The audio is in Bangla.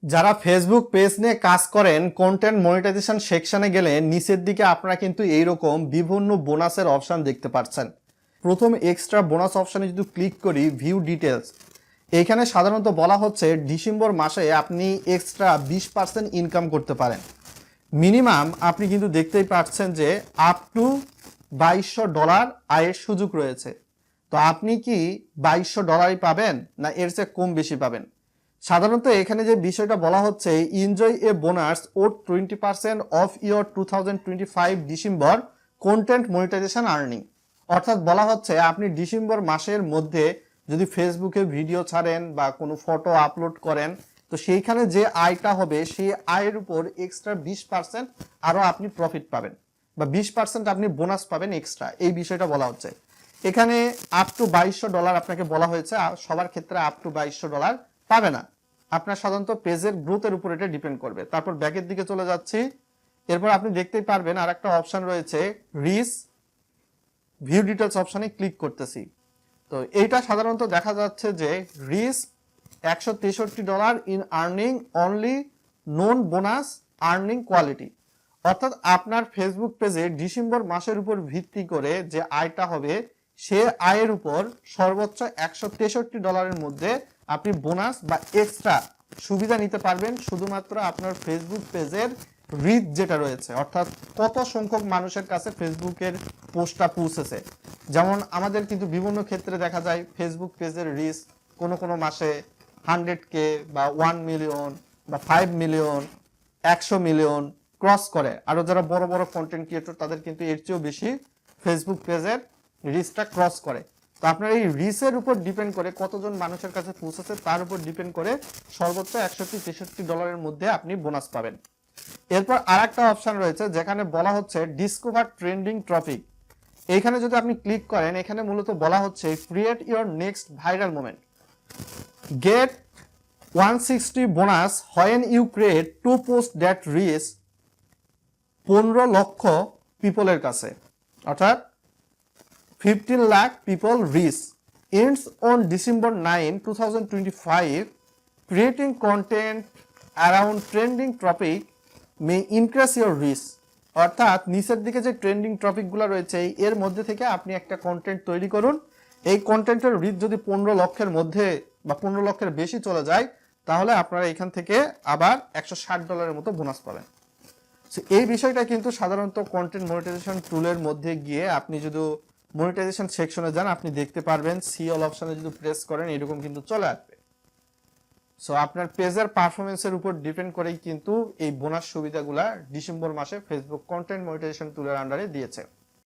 যারা ফেসবুক পেজ নিয়ে কাজ করেন, কন্টেন্ট মনিটাইজেশন সেকশনে গেলে নিচের দিকে আপনারা কিন্তু এইরকম বিভিন্ন বোনাসের অপশন দেখতে পাচ্ছেন। প্রথম এক্সট্রা বোনাস অপশনে যদি ক্লিক করি ভিউ ডিটেলস, এইখানে সাধারণত বলা হচ্ছে ডিসেম্বর মাসে আপনি এক্সট্রা 20% ইনকাম করতে পারেন। মিনিমাম আপনি কিন্তু দেখতেই পাচ্ছেন যে আপ টু $2200 আয়ের সুযোগ রয়েছে। তো আপনি কি $2200 পাবেন না এর চেয়ে কম বেশি পাবেন? সাধারণত এখানে যে বিষয়টা বলা হচ্ছে, enjoy a bonus of 20% of year 2025 December content monetization earning. অর্থাৎ বলা হচ্ছে আপনি ডিসেম্বর মাসের মধ্যে যদি ফেসবুকে ভিডিও ছাড়েন বা কোনো ফটো আপলোড করেন, তো সেইখানে যে আয়টা হবে সেই আয়ের উপর এক্সট্রা 20% আরও আপনি প্রফিট পাবেন বা 20% আপনি বোনাস পাবেন এক্সট্রা, এই বিষয়টা বলা হচ্ছে। এখানে আপ টু $2200 আপনাকে বলা হয়েছে, সবার ক্ষেত্রে আপ টু $2200 পাবে না। আপনার সাধারণত পেজের গ্রোথের উপর এটা ডিপেন্ড করবে। তারপর ব্যাকের দিকে চলে যাচ্ছি। এরপর আপনি দেখতেই পারবেন আর একটা অপশন রয়েছে রিচ ভিউ ডিটেলস অপশনে ক্লিক করতেছি। তো এইটা সাধারণত দেখা যাচ্ছে যে reach $163 in earning only non bonus earning quality. অর্থাৎ আপনার ফেসবুক পেজে ডিসেম্বর মাসের উপর ভিত্তি করে যে আয়টা হবে সে আয়ের উপর সর্বোচ্চ $163 মধ্যে আপনি বোনাস বা এক্সট্রা সুবিধা নিতে পারবেন, শুধুমাত্র আপনার ফেসবুক পেজের রিচ যেটা রয়েছে, অর্থাৎ কত সংখ্যক মানুষের কাছে ফেসবুকের পোস্টটা পৌঁছেছে। যেমন আমাদের কিন্তু বিভিন্ন ক্ষেত্রে দেখা যায় ফেসবুক পেজের রিচ কোনো কোনো মাসে 100K বা 1 মিলিয়ন বা 5 মিলিয়ন 100 মিলিয়ন ক্রস করে। আরো যারা বড় বড় কন্টেন্ট ক্রিয়েটর তাদের কিন্তু এর চেয়েও বেশি ফেসবুক পেজের রিচটা ক্রস করে। তো আপনার এই রিচের উপর ডিপেন্ড করে কতজন মানুষের কাছে পৌঁছেছে তার উপর ডিপেন্ড করে সর্বোচ্চ $163 মধ্যে আপনি বোনাস পাবেন। এরপর আর একটা অপশন রয়েছে যেখানে বলা হচ্ছে ডিসকভার ট্রেন্ডিং টপিক। এইখানে যদি আপনি ক্লিক করেন, এখানে মূলত বলা হচ্ছে create your next viral moment, get 160 bonus when you create 2 post that reach 15 lakh পিপলের কাছে, অর্থাৎ 15 lakh people reach ends on December 9, 2025. Creating content around trending topic may increase your reach. অর্থাৎ নিচের দিকে যে ট্রেন্ডিং টপিকগুলো রয়েছে এর মধ্যে থেকে আপনি একটা কন্টেন্ট তৈরি করুন। এই কন্টেন্টের রিচ যদি 15 লক্ষের মধ্যে বা 15 লক্ষের বেশি চলে যায়, তাহলে আপনারা এখান থেকে আবার $160 মতো বোনাস পাবেন। এই বিষয়টা কিন্তু সাধারণত কন্টেন্ট মনিটাইজেশন টুলের মধ্যে গিয়ে আপনি যদি মনিটাইজেশন সেকশনে যান আপনি দেখতে পারবেন সি অল অপশনে যদি প্রেস করেন এরকম কিন্তু চলে আসবে। সো আপনার পেজের পারফরমেন্সের উপর ডিপেন্ড করেই কিন্তু এই বোনাস সুবিধাগুলা ডিসেম্বর মাসে ফেসবুক কন্টেন্ট মনিটাইজেশন টুলের আন্ডারে দিয়েছে।